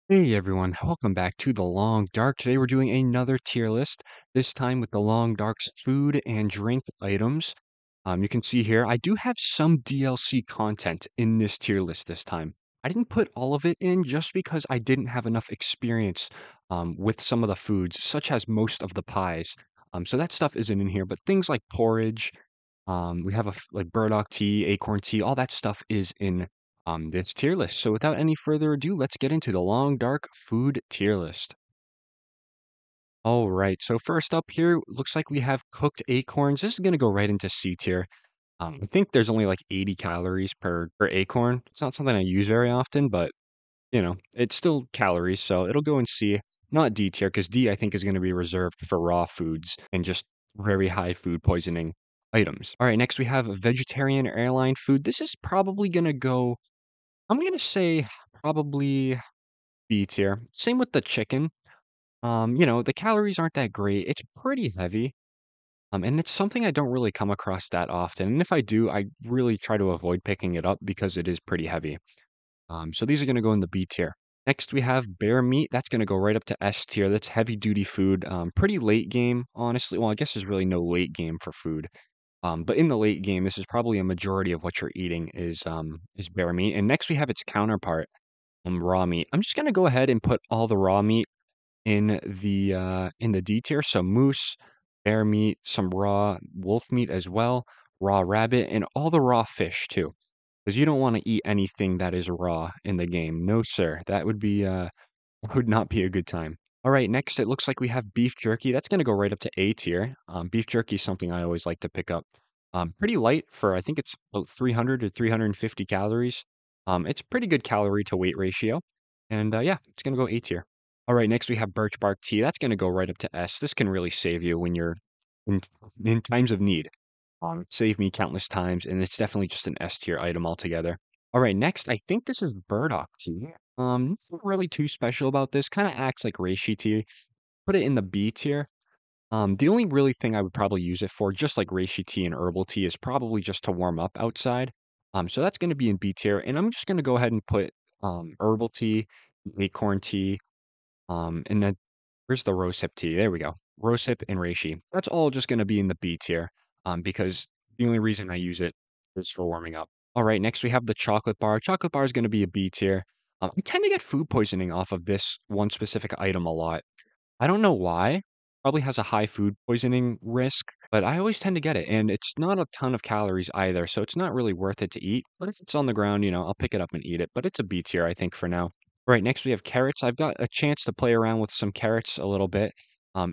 Hey everyone, welcome back to The Long Dark. Today we're doing another tier list, this time with The Long Dark's food and drink items. You can see here, I do have some DLC content in this tier list this time. I didn't put all of it in just because I didn't have enough experience with some of the foods, such as most of the pies. So that stuff isn't in here, but things like porridge, we have like burdock tea, acorn tea, all that stuff is in this tier list. So without any further ado, let's get into the long dark food tier list. All right, so first up here, looks like we have cooked acorns. This is gonna go right into C tier. I think there's only like 80 calories per acorn. It's not something I use very often, but it's still calories, so it'll go in C, not D tier, because D I think is gonna be reserved for raw foods and just very high food poisoning items. All right, next we have vegetarian airline food. This is probably gonna go, I'm gonna say probably B tier. Same with the chicken. The calories aren't that great. It's pretty heavy. And it's something I don't really come across that often. And if I do, I really try to avoid picking it up because it is pretty heavy. So these are gonna go in the B tier. Next, we have bear meat. That's gonna go right up to S tier. That's heavy duty food. Pretty late game, honestly. Well, I guess there's really no late game for food. But in the late game, this is probably a majority of what you're eating is bear meat. And next, we have its counterpart, raw meat. I'm just gonna go ahead and put all the raw meat in the D tier. So moose, bear meat, some raw wolf meat as well, raw rabbit, and all the raw fish too. Because you don't want to eat anything that is raw in the game. No, sir. That would be would not be a good time. All right, next it looks like we have beef jerky. That's going to go right up to A tier. Beef jerky is something I always like to pick up. Pretty light for I think it's about 300 to 350 calories. It's pretty good calorie to weight ratio, and yeah, it's going to go A tier. All right, next we have birch bark tea. That's going to go right up to S. This can really save you when you're in, in times of need. It saved me countless times, and it's definitely just an S tier item altogether. All right, next, I think this is burdock tea. Nothing really too special about this. Kind of acts like reishi tea. Put it in the B tier. The only really thing I would probably use it for, just like reishi tea and herbal tea, is probably just to warm up outside. So that's going to be in B tier, and I'm just going to go ahead and put herbal tea, acorn tea, and then where's the rosehip tea? There we go. Rosehip and reishi. That's all just going to be in the B tier, because the only reason I use it is for warming up. All right, next we have the chocolate bar. Chocolate bar is going to be a B tier. I tend to get food poisoning off of this one specific item a lot. I don't know why. Probably has a high food poisoning risk, but I always tend to get it, and it's not a ton of calories either, so it's not really worth it to eat. But if it's on the ground, I'll pick it up and eat it. But it's a B tier, I think, for now. Right, next we have carrots. I've got a chance to play around with some carrots a little bit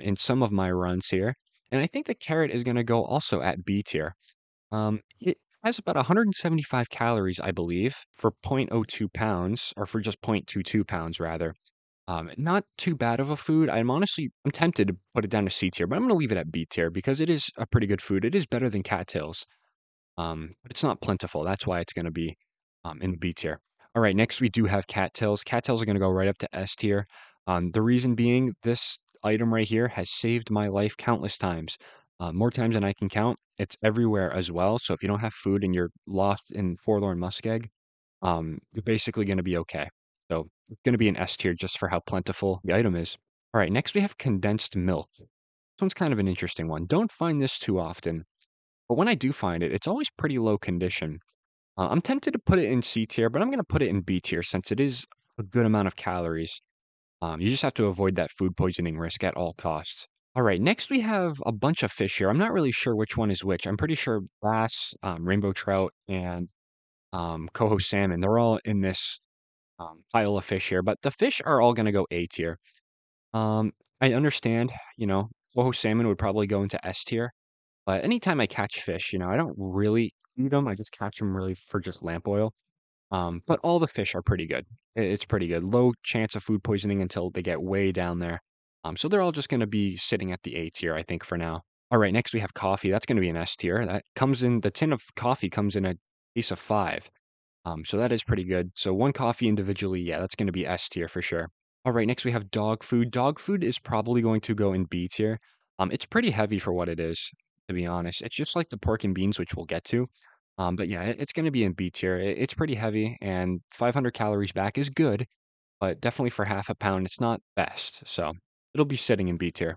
in some of my runs here. And I think the carrot is going to go also at B tier. It has about 175 calories, I believe, for 0.02 pounds, or for just 0.22 pounds, rather. Not too bad of a food. I'm tempted to put it down to C tier, but I'm going to leave it at B tier because it is a pretty good food. It is better than cattails, but it's not plentiful. That's why it's going to be in the B tier. All right, next we do have cattails. Cattails are going to go right up to S tier. The reason being, this item right here has saved my life countless times, more times than I can count. It's everywhere as well. So if you don't have food and you're lost in Forlorn Muskeg, you're basically going to be okay. So it's going to be an S tier just for how plentiful the item is. All right, next we have condensed milk. This one's kind of an interesting one. Don't find this too often, but when I do find it, it's always pretty low condition. I'm tempted to put it in C tier, but I'm going to put it in B tier since it is a good amount of calories. You just have to avoid that food poisoning risk at all costs. All right, next we have a bunch of fish here. I'm not really sure which one is which. I'm pretty sure bass, rainbow trout, and coho salmon. They're all in this pile of fish here, but the fish are all going to go A tier. Um, I understand, coho salmon would probably go into S tier, but anytime I catch fish, I don't really eat them. I just catch them really for just lamp oil. But all the fish are pretty good. It's pretty good. Low chance of food poisoning until they get way down there. So they're all just going to be sitting at the A tier, I think, for now. All right, next we have coffee. That's going to be an S tier. The tin of coffee comes in a case of five. So that is pretty good. So one coffee individually, yeah, that's going to be S tier for sure. All right, next we have dog food. Dog food is probably going to go in B tier. It's pretty heavy for what it is, to be honest. It's just like the pork and beans, which we'll get to. But yeah, it's going to be in B tier. It's pretty heavy, and 500 calories back is good, but definitely for half a pound, it's not best. So it'll be sitting in B tier.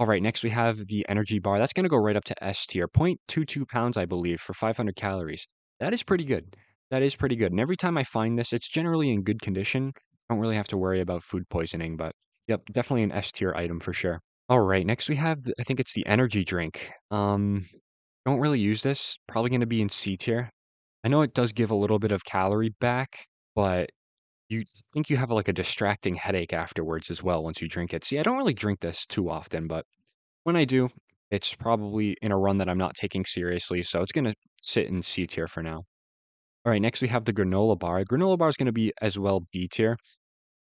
All right, next we have the energy bar. That's going to go right up to S tier, 0.22 pounds, I believe, for 500 calories. That is pretty good. That is pretty good. And every time I find this, it's generally in good condition. I don't really have to worry about food poisoning, but yep, definitely an S tier item for sure. All right, next we have, I think it's the energy drink. Don't really use this. Probably going to be in C tier. I know it does give a little bit of calorie back, but you think you have like a distracting headache afterwards as well once you drink it. See, I don't really drink this too often, but when I do, it's probably in a run that I'm not taking seriously, so it's gonna sit in C tier for now. All right, next we have the granola bar. Granola bar is gonna be as well B tier.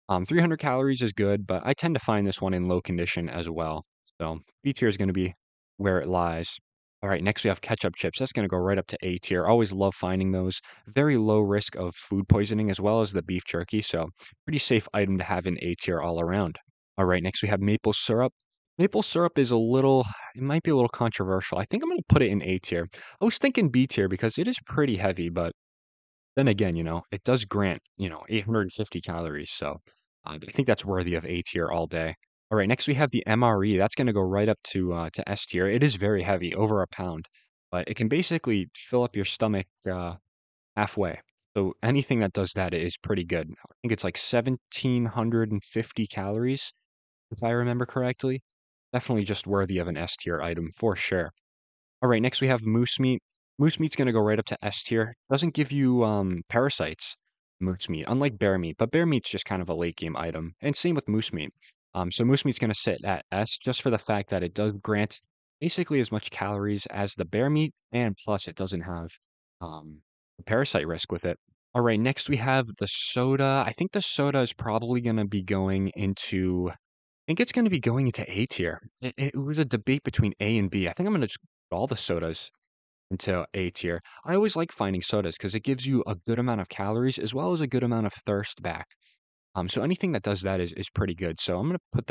300 calories is good, but I tend to find this one in low condition as well. So B tier is gonna be where it lies. All right, next we have ketchup chips. That's gonna go right up to A tier. Always love finding those. Very low risk of food poisoning as well as the beef jerky, so pretty safe item to have in A tier all around. All right, next we have maple syrup. Maple syrup is a little, it might be a little controversial. I think I'm gonna put it in A tier. I was thinking B tier because it is pretty heavy, but then again, it does grant, 850 calories, so, I think that's worthy of A tier all day. Alright, next we have the MRE, that's gonna go right up to S tier. It is very heavy, over a pound, but it can basically fill up your stomach, halfway. So anything that does that is pretty good. I think it's like 1,750 calories, if I remember correctly. Definitely just worthy of an S tier item for sure. All right, next we have moose meat. Moose meat's gonna go right up to S tier. Doesn't give you parasites, moose meat, unlike bear meat, but bear meat's just kind of a late game item. And same with moose meat. So moose meat's gonna sit at S just for the fact that it does grant basically as much calories as the bear meat, and plus it doesn't have the parasite risk with it. All right, next we have the soda. I think the soda is probably gonna be going into think it's gonna be going into A tier. It was a debate between A and B. I think I'm gonna just put all the sodas into A tier. I always like finding sodas because it gives you a good amount of calories as well as a good amount of thirst back. So anything that does that is pretty good. So I'm gonna put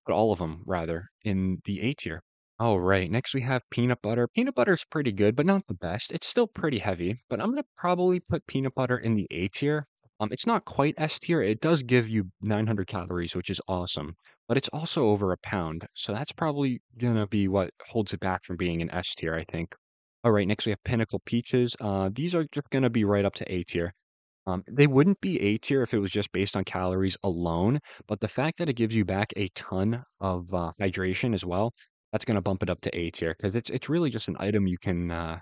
all of them rather in the A tier. All right, next we have peanut butter. Peanut butter is pretty good, but not the best. It's still pretty heavy, but I'm gonna probably put peanut butter in the A tier. It's not quite S tier. It does give you 900 calories, which is awesome, but it's also over a pound. So that's probably gonna be what holds it back from being an S tier, I think. All right, next we have Pinnacle Peaches. These are just gonna be right up to A tier. They wouldn't be A tier if it was just based on calories alone, but the fact that it gives you back a ton of hydration as well, that's gonna bump it up to A tier because it's really just an item you can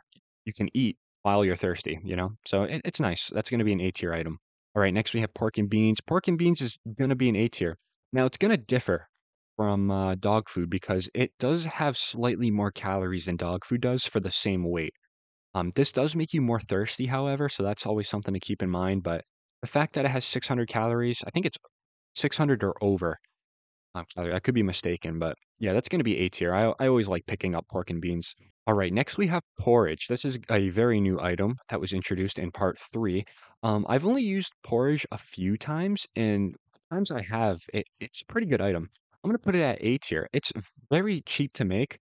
eat while you're thirsty, you know? So it's nice. That's gonna be an A tier item. All right, next we have pork and beans. Pork and beans is gonna be an A tier. Now it's gonna differ from dog food because it does have slightly more calories than dog food does for the same weight. This does make you more thirsty, however, so that's always something to keep in mind. But the fact that it has 600 calories, I think it's 600 or over. I could be mistaken, but yeah, that's going to be A tier. I always like picking up pork and beans. All right, next we have porridge. This is a very new item that was introduced in part three. I've only used porridge a few times, and the times I have, it's a pretty good item. I'm going to put it at A tier. It's very cheap to make.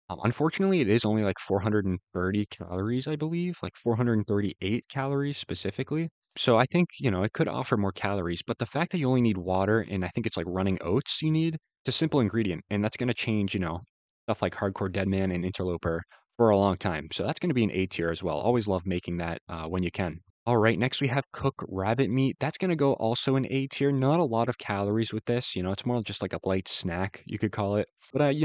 Unfortunately, it is only like 430 calories, I believe, like 438 calories specifically. So I think, it could offer more calories, but the fact that you only need water and I think it's like running oats you need, it's a simple ingredient, and that's going to change, stuff like Hardcore Deadman and Interloper for a long time. So that's going to be an A tier as well. Always love making that when you can. All right, next we have cook rabbit meat. That's going to go also in A tier. Not a lot of calories with this. It's more just like a light snack, you could call it. But,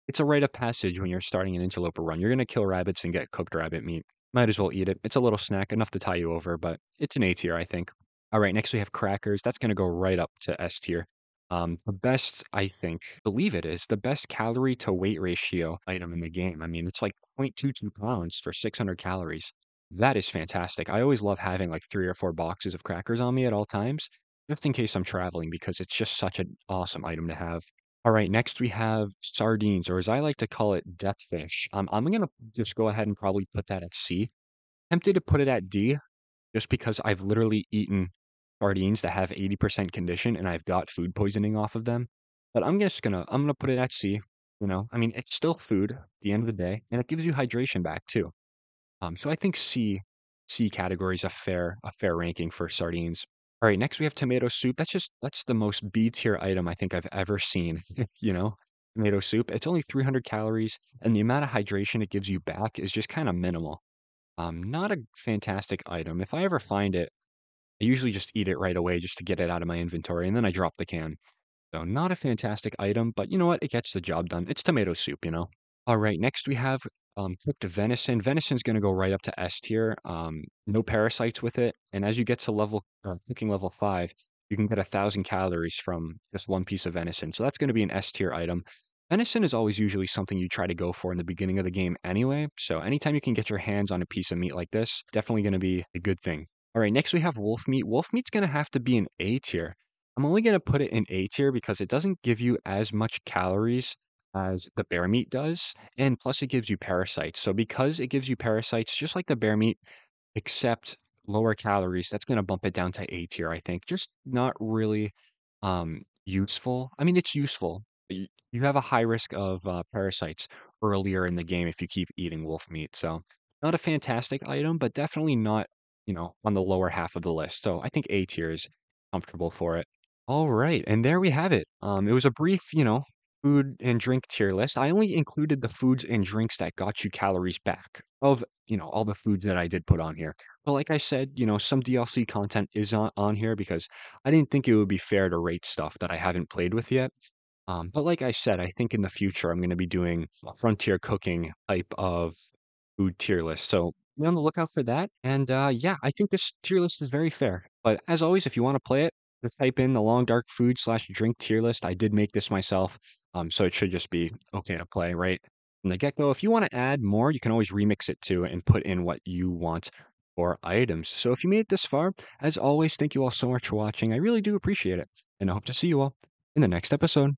it's a rite of passage when you're starting an interloper run. You're going to kill rabbits and get cooked rabbit meat. Might as well eat it. It's a little snack, enough to tie you over, but it's an A tier, I think. All right, next we have crackers. That's going to go right up to S tier. The best, I think, believe it is, the best calorie to weight ratio item in the game. I mean, it's like 0.22 pounds for 600 calories. That is fantastic. I always love having like 3 or 4 boxes of crackers on me at all times, just in case I'm traveling, because it's just such an awesome item to have. All right, next we have sardines, or as I like to call it, death fish. I'm gonna just go ahead and probably put that at C. Tempted to put it at D, just because I've literally eaten sardines that have 80% condition and I've got food poisoning off of them. But I'm gonna put it at C. I mean, it's still food at the end of the day, and it gives you hydration back too. So I think C category is a fair ranking for sardines. All right, next we have tomato soup. That's the most B tier item I think I've ever seen, you know? Tomato soup. It's only 300 calories, and the amount of hydration it gives you back is just kind of minimal. Not a fantastic item. If I ever find it, I usually just eat it right away just to get it out of my inventory, and then I drop the can. So not a fantastic item, but you know what? It gets the job done. It's tomato soup, you know? All right, next we have cooked venison. Venison's going to go right up to S tier. No parasites with it, and as you get to cooking level 5, you can get 1,000 calories from just one piece of venison. So that's going to be an S tier item. Venison is always usually something you try to go for in the beginning of the game anyway. So anytime you can get your hands on a piece of meat like this, definitely going to be a good thing. All right, next we have wolf meat. Wolf meat's going to have to be an A tier. I'm only going to put it in A tier because it doesn't give you as much calories as the bear meat does, and plus it gives you parasites. So because it gives you parasites, just like the bear meat, except lower calories, that's going to bump it down to A tier, I think. Just not really useful. I mean, it's useful. You have a high risk of parasites earlier in the game if you keep eating wolf meat. So not a fantastic item, but definitely not, on the lower half of the list. So I think A tier is comfortable for it. All right, and there we have it. It was a brief, food and drink tier list. I only included the foods and drinks that got you calories back of, all the foods that I did put on here. But like I said, some DLC content is on here because I didn't think it would be fair to rate stuff that I haven't played with yet. But like I said, I think in the future I'm going to be doing a frontier cooking type of food tier list. So be on the lookout for that. And yeah, I think this tier list is very fair. But as always, if you want to play it, just type in the long dark food slash drink tier list. I did make this myself. So it should just be okay to play, right? From the get go. If you want to add more, you can always remix it too and put in what you want for items. So if you made it this far, as always, thank you all so much for watching. I really do appreciate it. And I hope to see you all in the next episode.